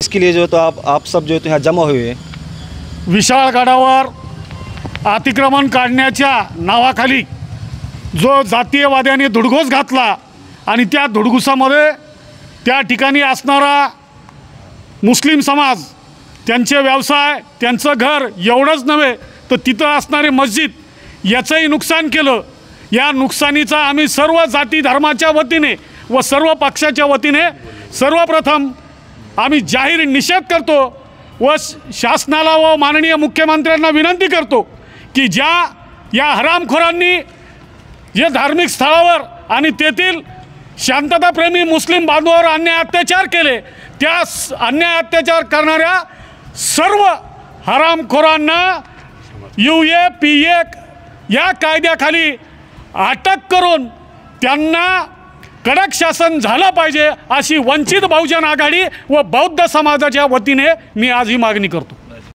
इसके लिए जो तो आप सब जो तो यहाँ जमा हुए विशाळगडावर अतिक्रमण काढण्याच्या नावाखाली जो जातीयवाद्यांनी धुडगूस घातला आणि त्या धुडगुसामध्ये त्या ठिकाणी असणारा मुस्लिम समाज, त्यांचे व्यवसाय, त्यांचं घर एवढंच नव्हे तर तिथं असणारी मस्जिद याचंही नुकसान केलं। या नुकसानीचा आम्ही सर्व जाती धर्माच्या वतीने व सर्व पक्षाच्या वतीने सर्वप्रथम आम्ही जाहीर निषेध करतो व शासनाला व माननीय मुख्यमंत्र्यांना विनंती करतो की या हरामखोरांनी जे धार्मिक स्थळावर आणि तेथील शांतताप्रेमी मुस्लिम बांधवांवर अन्याय अत्याचार केले, त्या अन्याय अत्याचार करणाऱ्या सर्व हरामखोरांना UAPA या कायद्याखाली अटक करून त्यांना कडक शासन झालं पाहिजे अशी वंचित बहुजन आघाडी व बौद्ध समाजाच्या वतीने मी आज ही मागणी करतो।